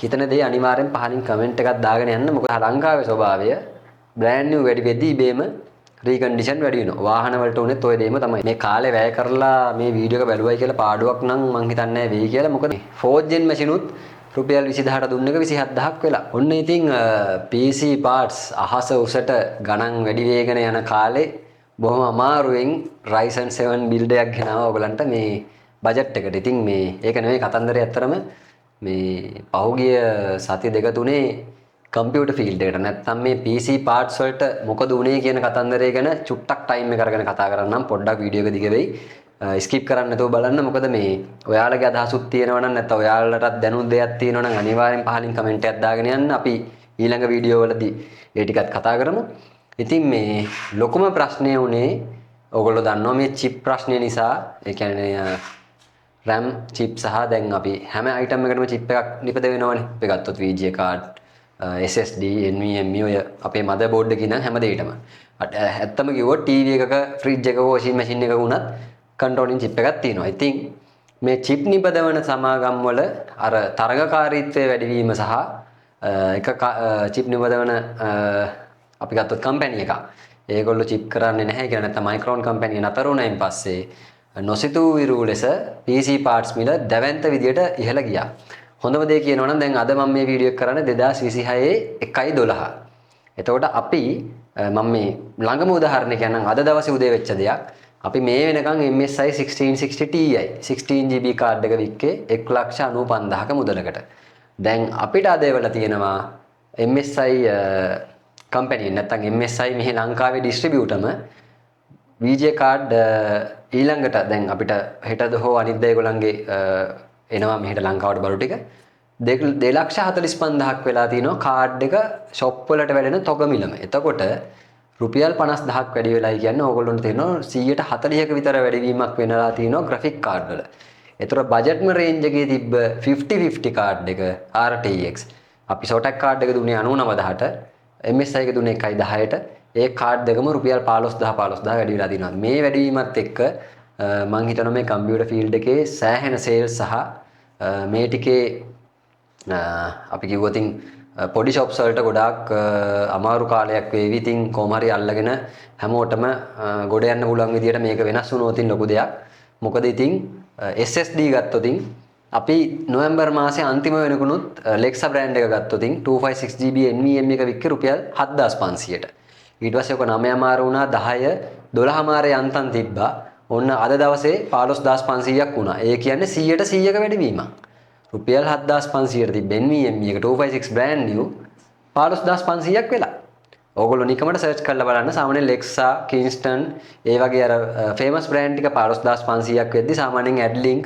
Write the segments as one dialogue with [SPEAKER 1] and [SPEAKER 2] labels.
[SPEAKER 1] හිතන දේ අනිවාර්යෙන් පහලින් කමෙන්ට් එකක් දාගෙන යන්න. මොකද ලංකාවේ ස්වභාවය බ්‍රෑන්ඩ් නිව් වැඩි වෙද්දී ඉබේම රීකන්ඩිෂන් වැඩි වෙනවා. වාහන වලට උනේත් ඔය දෙයම තමයි. මේ කාලේ වැය කරලා මේ වීඩියෝ එක බැලුවයි කියලා පාඩුවක් නම් මං හිතන්නේ නැහැ වෙයි කියලා. මොකද 4th gen machine උත් රුපියල් 20000ට දුන්න එක 27000ක් වෙලා. ඔන්න ඉතින් PC parts අහස උසට ගණන් වැඩි වේගෙන යන කාලේ බොහොම අමාරුවෙන් Ryzen 7 build එකක් ගෙනාවා ඔයගලන්ට මේ බජට් එකට. ඉතින් මේ ඒක නෙවෙයි කතන්දරේ ඇත්තරම මේ පහුගිය සති දෙක තුනේ කම්පියුටර් ෆීල්ඩ් එකට නැත්නම් මේ PC parts වලට මොකද උනේ කියන කතන්දරය ගැන චුට්ටක් ටයිම් එක අරගෙන කතා කරන්නම්. පොඩ්ඩක් වීඩියෝ එක දිග වෙයි. ස්කිප් කරන්න නැතුව බලන්න. මොකද මේ ඔයාලගේ අදහසුත් තියෙනවා නම් නැත්නම් ඔයාලටත් දැනුම් දෙයක් තියෙනවා නම් අනිවාර්යෙන් පහලින් කමෙන්ට් එකක් දාගෙන යන්න. අපි ඊළඟ වීඩියෝ වලදී ඒ ටිකත් කතා කරමු. ඉතින් මේ ලොකුම ප්‍රශ්නය උනේ ඔයගොල්ලෝ දන්නවා මේ chip ප්‍රශ්නය නිසා. ඒ කියන්නේ RAM chip සහ දැන් අපි හැම item එකකටම chip එකක් නිපද වෙනවනේ. අපි ගත්තොත් VGA card, SSD, NVMe ඔය අපේ motherboard එකේ ඉඳන් හැම දෙයකටම. ඇත්තම කිව්වොත් TV එකක, fridge එකක, washing machine එකක වුණත් controlling chip එකක් තියෙනවා. ඉතින් මේ chip නිපදවන සමාගම් වල අර තරගකාරීත්වය වැඩි වීම සහ එක chip නිපදවන අපි ගත්තොත් කම්පැනි එකක්. ඒගොල්ලෝ chip කරන්නේ නැහැ කියලා නැත්නම් Micron කම්පැනි නතර වුණායින් පස්සේ නොසිතූ විරූ ලෙස PC parts මිල දැවැන්ත විදියට ඉහළ ගියා. හොඳම දේ කියනවා නම් දැන් අද මම මේ වීඩියෝ එක කරන්නේ 2026 1/12. එතකොට අපි මම මේ ළඟම උදාහරණයක් කියන්නම්. අද දවසේ උදේ වෙච්ච දෙයක්. අපි මේ වෙනකන් MSI 1660 Ti 16GB කාඩ් එක වික්කේ 1,95,000ක මුදලකට. දැන් අපිට අද වෙලා තියෙනවා MSI කම්පැනි නැත්නම් MSI මෙහි ලංකාවේ ඩිස්ට්‍රිබියුටර්ම VGA කාඩ් ඊළඟට දැන් අපිට හෙටද හෝ අනිද්දා ඒගොල්ලන්ගේ එනවා මෙහෙට ලංකාවට බලු ටික 2,45,000ක් වෙලා තිනවා කාඩ් එක ෂොප් වලට වැඩෙන තොග මිලම. එතකොට රුපියල් 50,000ක් වැඩි වෙලායි කියන්නේ ඕගොල්ලොන්ට තේරෙනවා 140ක විතර වැඩිවීමක් වෙනවා තිනවා ග්‍රැෆික් කාඩ් වල. ඒතර බජට්ම රේන්ජ් එකේ තිබ්බ 5050 කාඩ් එක RTX අපි සෝටක් කාඩ් එක දුන්නේ 99,000ට MSI එක දුන්නේ 1,10ට ඒ කාඩ් දෙකම රුපියල් 15,000 වැඩි වෙලා තිනවා. මේ වැඩිවීමත් එක්ක මම හිතනවා මේ කම්පියුටර් ෆීල්ඩ් එකේ සෑහෙන සේල්ස් සහ මේ ටිකේ අපි කිව්වොතින් පොඩි shops වලට ගොඩාක් අමාරු කාලයක් වේවි. ඉතින් කොහොම හරි අල්ලගෙන හැමෝටම ගොඩ යන්න පුළුවන් විදියට මේක වෙනස් වුණොත් ලොකු දෙයක්. මොකද ඉතින් SSD ගත්තොතින් අපි නොවැම්බර් මාසේ අන්තිම වෙනකුණුත් Lexa brand එක ගත්තොතින් 256GB NVMe එක වික්කේ රුපියල් 7,500ට. ඊට පස්සේ ඔක 9 මාර වුණා 10 12 මාරේ යන්තම් තිබ්බා. ඔන්න අද දවසේ 15,500ක් වුණා. ඒ කියන්නේ 100%ක වැඩිවීමක්. රුපියල් 7,500ට තිබ්බ NVMe එක 256 brand new 15,500ක් වෙලා. ඕගොල්ලෝ නිකමට සර්ච් කරලා බලන්න සාමාන්‍යයෙන් Lexa, Kingston ඒ වගේ අර famous brand ටික 15,500ක් වෙද්දි සාමාන්‍යයෙන් Adlink,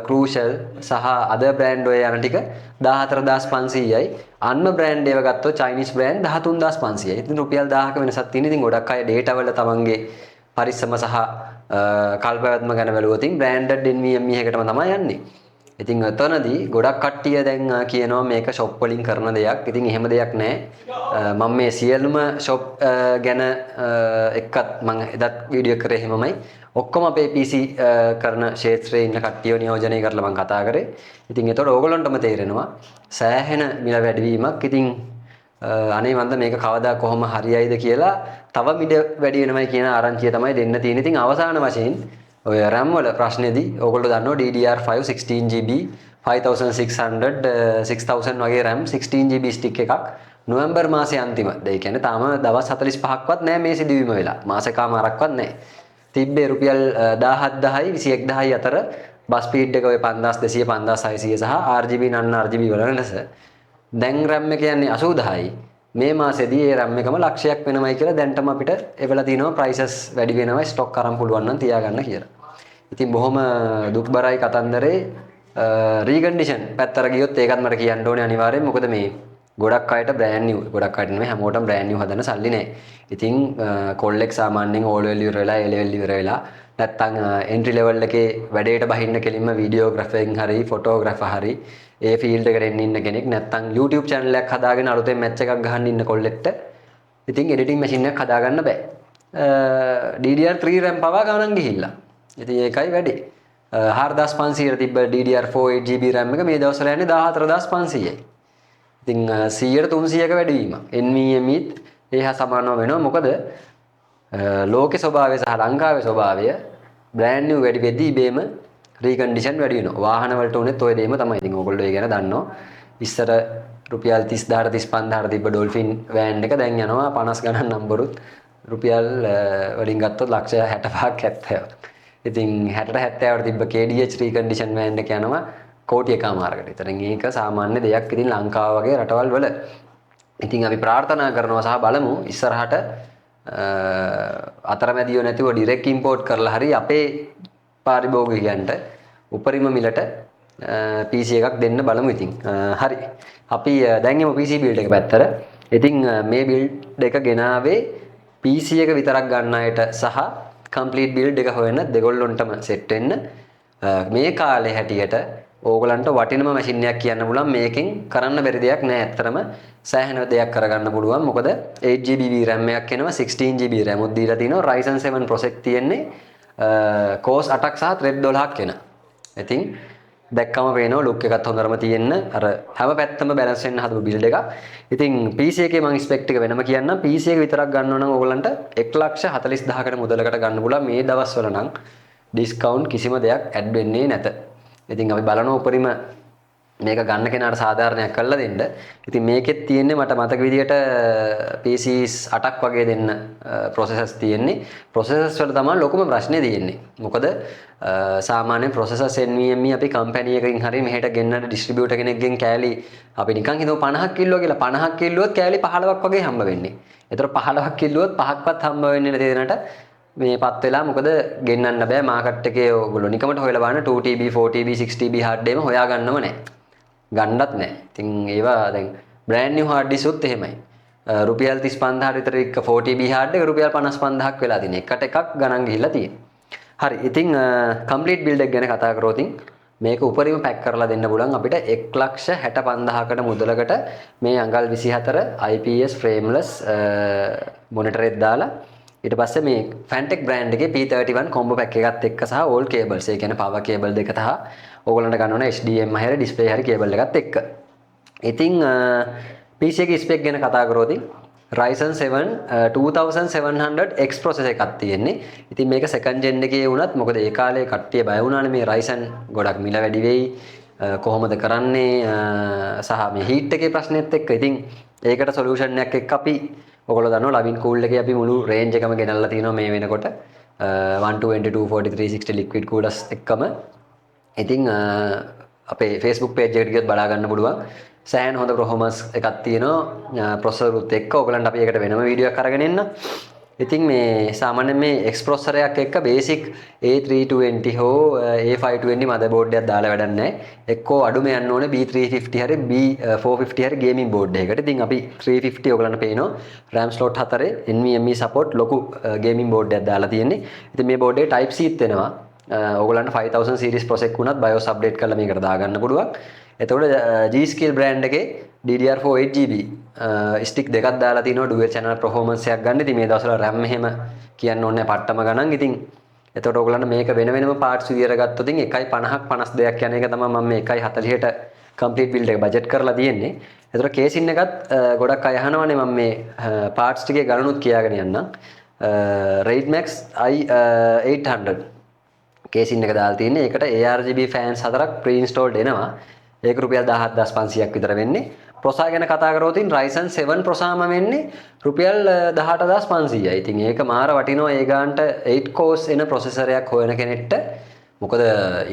[SPEAKER 1] Crucial සහ other brand ඔය යන ටික 14,500යි. අන්ම brand ඒව ගත්තොත් Chinese brand 13,500යි. ඉතින් රුපියල් 1000ක වෙනසක් තියෙන. ඉතින් ගොඩක් අය data වල තමන්ගේ පරිස්සම සහ කල්පවත්ම ගැන බැලුවොත් branded NVMe එකටම තමයි යන්නේ. ඉතින් එතනදී ගොඩක් කට්ටිය දැන් කියනවා මේක shop වලින් කරන දෙයක්. ඉතින් එහෙම දෙයක් නැහැ. මම මේ සියලුම shop ගැන එක්කත් මම එදත් වීඩියෝ කරේ එහෙමමයි. ඔක්කොම අපේ PC කරන ක්ෂේත්‍රයේ ඉන්න කට්ටියව නියෝජනය කරලා මම කතා කරේ. ඉතින් ඒතකොට ඕගොල්ලන්ටම තේරෙනවා සෑහෙන මිල වැඩිවීමක්. ඉතින් අනේ මන්ද මේක කවදා කොහොම හරියයිද කියලා තව මිල වැඩි වෙනවයි කියන ආරංචිය තමයි දෙන්න තියෙන්නේ. ඉතින් අවසාන වශයෙන් ඔය RAM වල ප්‍රශ්නේදී ඕගොල්ලෝ දන්නවා DDR5 16GB 5600 6000 වගේ RAM 16GB stick එකක් නොවැම්බර් මාසේ අන්තිම. ඒ කියන්නේ තාම දවස් 45ක්වත් නැහැ මේ සිදුවීම වෙලා. මාසෙකමාරක්වත් නැහැ. තිබ්බේ රුපියල් 17,000යි 21,000යි අතර බස් ස්පීඩ් එක ඔය 5200 5600 සහ RGB non RGB වල වෙනස. දැන් RAM එක කියන්නේ 80,000යි. මේ මාසෙදී ඒ RAM එකම ලක්ෂයක් වෙනවයි කියලා දැන්ටම අපිට එවලා තිනවා prices වැඩි වෙනවා ස්ටොක් කරන් පුළුවන් නම් තියාගන්න කියලා. ඉතින් බොහොම දුක්බරයි කතන්දරේ. රීකන්ඩිෂන් පැත්තට ගියොත් ඒකත් මට කියන්න ඕනේ අනිවාර්යෙන්. මොකද මේ ගොඩක් අයට brand new ගොඩක් අයට නෙමෙයි හැමෝටම brand new හදන්න සල්ලි නැහැ. ඉතින් කොල්ලෙක් සාමාන්‍යයෙන් all level ඉවර වෙලා A level ඉවර වෙලා නැත්තම් entry level එකේ වැඩේට බහින්න කෙලින්ම videographer හරි photographer හරි ඒ ෆීල්ඩ් එකට එන්න ඉන්න කෙනෙක් නැත්තම් YouTube channel එකක් හදාගෙන අලුතෙන් match එකක් ගහන්න ඉන්න කොල්ලෙක්ට ඉතින් editing machine එකක් හදාගන්න බෑ. DDR3 RAM පවා ගණන් ගිහිල්ලා. ඉතින් ඒකයි වැඩේ. 4,500 තිබ්බ DDR4 8GB RAM එක මේ දවස්වල යන්නේ 14,500යි. ඉතින් 100ට 300ක වැඩිවීමක්. NVMe ඒ හා සමානව වෙනවා. මොකද ලෝකේ ස්වභාවය සහ ලංකාවේ ස්වභාවය බ්‍රෑන්ඩ් නිව් වැඩි වෙද්දී ඉබේම රීකන්ඩිෂන් වැඩි වෙනවා. වාහන වලට උනේත් ඔය දෙයම තමයි. ඉතින් ඕගොල්ලෝ ඒ ගැන දන්නවා. ඉස්සර රුපියල් 30000ට 35000ට තිබ්බ ඩොල්ෆින් වෑන් එක දැන් යනවා 50 ගණන් නම්බරුත් රුපියල් වලින් ගත්තොත් ලක්ෂ 65ක් 70ක්. ඉතින් 60ට 70ට තිබ්බ KDH රීකන්ඩිෂන් වෑන් එක යනවා කෝටි එකමාරකට. ඉතින් මේක සාමාන්‍ය දෙයක් ඉතින් ලංකාව වගේ රටවල් වල. ඉතින් අපි ප්‍රාර්ථනා කරනවා සහ බලමු ඉස්සරහට අතරමැදියෝ නැතිව ඩිරෙක්ට් ඉම්පෝට් කරලා හරි අපේ පාරිභෝගිකයන්ට උපරිම මිලට PC එකක් දෙන්න බලමු ඉතින්. හරි. අපි දැන් යමු PC build එක පැත්තට. ඉතින් මේ build එක ගෙනාවේ PC එක විතරක් ගන්න අයට සහ complete build එක හොයන දෙගොල්ලොන්ටම set වෙන්න. මේ කාලේ හැටියට ඕගලන්ට වටිනම මැෂින් එකක් කියන්න පුළුවන්. මේකෙන් කරන්න බැරි දෙයක් නෑ. ඇත්තටම සෑහෙන දෙයක් කරගන්න පුළුවන්. මොකද 8GB RAM එකක් එනවා, 16GB RAM උත් දීලා තිනවා, Ryzen 7 processor තියෙන්නේ, cores 8ක් සහ thread 12ක් එන. ඉතින් දැක්කම පේනවා look එකත් හොඳටම තියෙන්න අර හැම පැත්තම balance වෙන්න හදපු build එකක්. ඉතින් PC එකේ මම spec එක වෙනම කියන්නම්. PC එක විතරක් ගන්නවා නම් ඕගලන්ට 1,40,000කට මුදලකට ගන්න පුළුවන්. මේ දවස්වල නම් discount කිසිම දෙයක් add වෙන්නේ නැත. ඉතින් අපි බලනවා උපරිම මේක ගන්න කෙනාට සාධාරණයක් කරලා දෙන්න. ඉතින් මේකෙත් තියෙන්නේ මට මතක විදියට PCs 8ක් වගේ දෙන්න processors තියෙන්නේ. processors වල තමයි ලොකුම ප්‍රශ්නේ තියෙන්නේ. මොකද සාමාන්‍ය processors NVMe අපි කම්පැනි එකකින් හරි මෙහෙට ගෙන්නන distributor කෙනෙක්ගෙන් කෑලි අපි නිකන් හිතමු 50ක් කිල්ලුවා කියලා. 50ක් කිල්ලුවොත් කෑලි 15ක් වගේ හම්බ වෙන්නේ. ඒතර 15ක් කිල්ලුවොත් පහක්වත් හම්බ වෙන්නේ නැති දෙනට මේපත් වෙලා මොකද ගෙන්නන්න බෑ මාකට් එකේ ඕගොල්ලෝ නිකමට හොයලා බලන්න 2TB 4TB 6TB hard drive හොයා ගන්නව නැහැ. ගන්නත් නැහැ. ඉතින් ඒවා දැන් brand new hard disk උත් එහෙමයි. රුපියල් 35000ට විතර එක 4TB hard එක රුපියල් 55000ක් වෙලා තියෙන. එකට එකක් ගණන් ගිහිල්ලා තියෙන්නේ. හරි. ඉතින් complete build එක ගැන කතා කරොත් මේක උපරිම පැක් කරලා දෙන්න පුළුවන් අපිට 1,65,000කට මුදලකට මේ අඟල් 24 IPS frameless monitor එක දාලා ඊට පස්සේ මේ Fantech brand එකේ P31 combo pack එකත් එක්ක සහ all cables ඒ කියන්නේ power cable දෙක තහ ඕගොල්ලන්ට ගන්න ඕන HDMI හැර display හැර cable එකත් එක්ක. ඉතින් PC එකේ spec ගැන කතා කරොත් Ryzen 7 2700X processor එකක් තියෙන්නේ. ඉතින් මේක second gen එකේ වුණත් මොකද ඒ කාලේ කට්ටිය බය වුණානේ මේ Ryzen ගොඩක් මිල වැඩි වෙයි කොහොමද කරන්නේ සහ මේ heat එකේ ප්‍රශ්නෙත් එක්ක. ඉතින් ඒකට solution එකක් එක්ක අපි ඔයගොල්ලෝ දන්නවා ලවින් කූල් එකේ අපි මුළු රේන්ජ් එකම ගෙනල්ලා තිනවා මේ වෙනකොට 120 240 360 liquid coolers එක්කම. ඉතින් අපේ Facebook page එකට ගියොත් බලා ගන්න පුළුවන්. සෑහෙන හොඳ performance එකක් තියෙනවා processor උත් එක්ක. ඔයගලන්ට අපි ඒකට වෙනම වීඩියෝ එකක් අරගෙන එන්න. ඉතින් මේ සාමාන්‍යයෙන් මේ X processor එකක් එක්ක basic A320 හෝ A520 motherboard එකක් දාලා වැඩක් නැහැ. එක්කෝ අඩුම යන්න ඕනේ B350 හරි B450 හරි gaming board එකකට. ඉතින් අපි 350 ඔයගලන්ට පේනවා RAM slot 4 NVMe support ලොකු gaming board එකක් දාලා තියෙන්නේ. ඉතින් මේ board එකේ type C තියෙනවා. ඔයගලන්ට 5000 series processor වුණත් BIOS update කරලා මේකට දාගන්න පුළුවන්. එතකොට G-Skill brand එකේ DDR4 8GB stick දෙකක් දාලා තිනවා dual channel performance එකක් ගන්න. ඉතින් මේ දවස්වල RAM එහෙම කියන්න ඕනේ පට්ටම ගණන්. ඉතින් එතකොට ඔයගලන්ට මේක වෙන වෙනම parts විදියට ගත්තොත් 1.50ක් 52ක් යන එක තමයි මම මේ 1.40ට complete build එක budget කරලා තියෙන්නේ. එතකොට casing එකත් ගොඩක් අය අහනවානේ මම මේ parts ටිකේ ගණනුත් කියාගෙන යන්නම්. Raidmax i800 casing එක දාලා තියෙන්නේ. ඒකට ARGB fans 4ක් pre-installed එනවා. ඒක රුපියල් 17500ක් විතර වෙන්නේ. processor ගැන කතා කරොත් Ryzen 7 processor වෙන්නේ රුපියල් 18500යි. ඉතින් ඒක මාර වටිනවා ඒ ගානට 8 cores එන processor එකක් හොයන කෙනෙක්ට. මොකද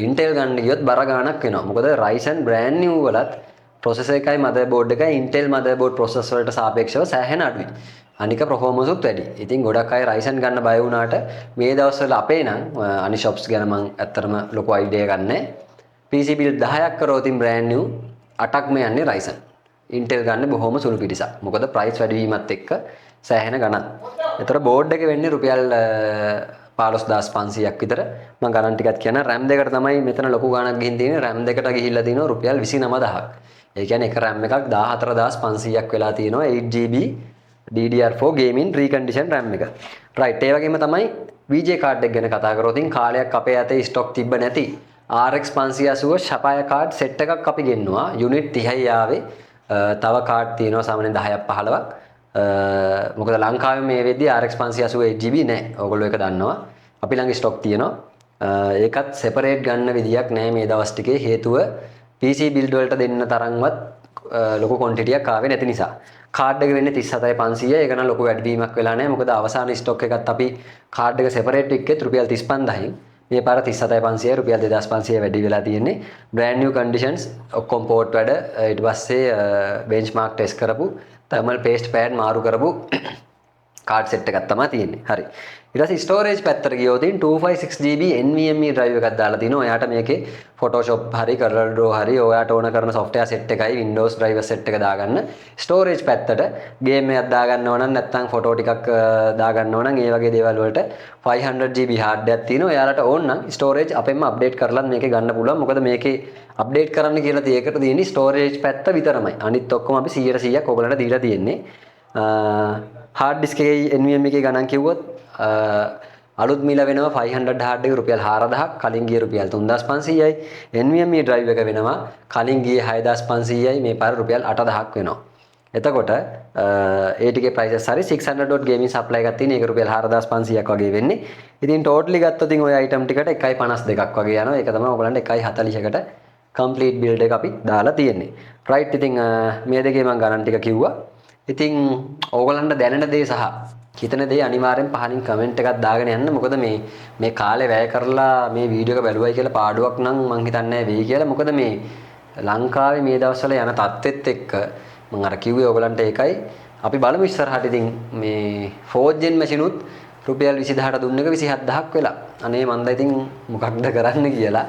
[SPEAKER 1] Intel ගන්න ගියොත් බර ගාණක් වෙනවා. මොකද Ryzen brand new වලත් processor එකයි motherboard එකයි Intel motherboard processor වලට සාපේක්ෂව සෑහෙන අඩුයි. අනික performance උත් වැඩි. ඉතින් ගොඩක් අය Ryzen ගන්න බය වුණාට මේ දවස්වල අපේ නම් අනි shops ගැන මම ඇත්තටම ලොකු idea එකක් නැහැ. PC build 10ක් කරොත් brand new 8ක්ම යන්නේ Ryzen. Intel ගන්න බොහොම සුළු පිටසක්. මොකද price වැඩි වීමත් එක්ක සෑහෙන ගණන්. ඒතර board එක වෙන්නේ රුපියල් 15500ක් විතර. මම ගණන් ටිකක් කියන RAM දෙකට තමයි මෙතන ලොකු ගාණක් ගිහින් තියෙන්නේ. RAM දෙකට ගිහිල්ලා තිනවා රුපියල් 29000ක්. ඒ කියන්නේ එක RAM එකක් 14500ක් වෙලා තිනවා 8GB DDR4 gaming recondition RAM එක. right ඒ වගේම තමයි VJ card එක ගැන කතා කරොත් කාලයක් අපේ අතේ stock තිබ්බ නැති RX 580 Sapphire card set එකක් අපි ගෙන්නුවා. unit 30යි ආවේ. තව කාඩ් තියෙනවා සාමාන්‍යයෙන් 10ක් 15ක්. මොකද ලංකාවේ මේ වෙද්දී RX 588 GB නැහැ. ඔයගොල්ලෝ ඒක දන්නවා. අපි ළඟ ස්ටොක් තියෙනවා. ඒකත් සෙපරේට් ගන්න විදියක් නැහැ මේ දවස් ටිකේ. හේතුව PC බිල්ඩ් වලට දෙන්න තරම්වත් ලොකු ක්වොන්ටිටියක් ආවේ නැති නිසා. කාඩ් එක වෙන්නේ 37500. ඒක නම් ලොකු වැඩිවීමක් වෙලා නැහැ. මොකද අවසාන ස්ටොක් එකත් අපි කාඩ් එක සෙපරේට් වික්කෙත් රුපියල් 35000න්. මේ පාර 37500 රුපියල් 2500 වැඩි වෙලා තියෙන්නේ. brand new conditions ඔක්කොම පෝට් වැඩ ඊට පස්සේ benchmark test කරපු thermal paste pad මාරු කරපු කාඩ් සෙට් එකක් තමයි තියෙන්නේ. හරි. ඊට පස්සේ ස්ටෝරේජ් පැත්තට ගියොත් 256GB NVMe drive එකක් දාලා තිනවා. ඔයාට මේකේ Photoshop හරි CorelDRAW හරි ඔයාට ඕන කරන software set එකයි Windows driver set එක දාගන්න. ස්ටෝරේජ් පැත්තට game එකක් දාගන්න ඕන නම් නැත්නම් ෆොටෝ ටිකක් දාගන්න ඕන නම් ඒ වගේ දේවල් වලට 500GB hard එකක් තියෙනවා. ඔයාලට ඕන නම් ස්ටෝරේජ් අපෙන්ම අප්ඩේට් කරලා මේකේ ගන්න පුළුවන්. මොකද මේකේ අප්ඩේට් කරන්න කියලා තියෙකට තියෙන්නේ ස්ටෝරේජ් පැත්ත විතරමයි. අනිත් ඔක්කොම අපි 100%ක් ඔයගලන්ට දීලා තියෙන්නේ. hard disk එකේ NVMe එකේ ගණන් කිව්වොත් අලුත් මිල වෙනවා 500 hard එක රුපියල් 4000ක් කලින් ගියේ රුපියල් 3500යි NVMe drive එක වෙනවා කලින් ගියේ 6500යි මේ පාර රුපියල් 8000ක් වෙනවා. එතකොට ඒ ටිකේ prices හරි 600.gaming supply එකක් තියෙන ඒක රුපියල් 4500ක් වගේ වෙන්නේ. ඉතින් totally ගත්තොත් ඉතින් ওই item ටිකට 1.52ක් වගේ යනවා. ඒක තමයි ඔයගලන්ට 1.40කට complete build එක අපි දාලා තියෙන්නේ. right ඉතින් මේ දෙකේ මම ගණන් ටික කිව්වා. ඉතින් ඕගලන්ට දැනෙන දේ සහ හිතන දේ අනිවාර්යෙන් පහලින් කමෙන්ට් එකක් දාගෙන යන්න. මොකද මේ කාලේ වැය කරලා මේ වීඩියෝ එක බැලුවයි කියලා පාඩුවක් නම් මං හිතන්නේ නැහැ වෙයි කියලා. මොකද මේ ලංකාවේ මේ දවස්වල යන තත්ත්වෙත් එක්ක මම අර කිව්වේ ඕගලන්ට ඒකයි. අපි බලමු ඉස්සරහට ඉතින් මේ 4th gen machine උත් රුපියල් 20000ට දුන්න එක 27000ක් වෙලා. අනේ මන්ද ඉතින් මොකක්ද කරන්න කියලා.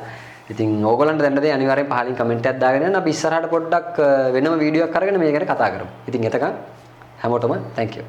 [SPEAKER 1] ඉතින් ඕගලන්ට දැනන දේ අනිවාර්යෙන් පහලින් කමෙන්ට් එකක් දාගෙන යන්න. අපි ඉස්සරහට පොඩ්ඩක් වෙනම වීඩියෝ එකක් අරගෙන මේක ගැන කතා කරමු. ඉතින් එතකන් හැමෝටම thank you.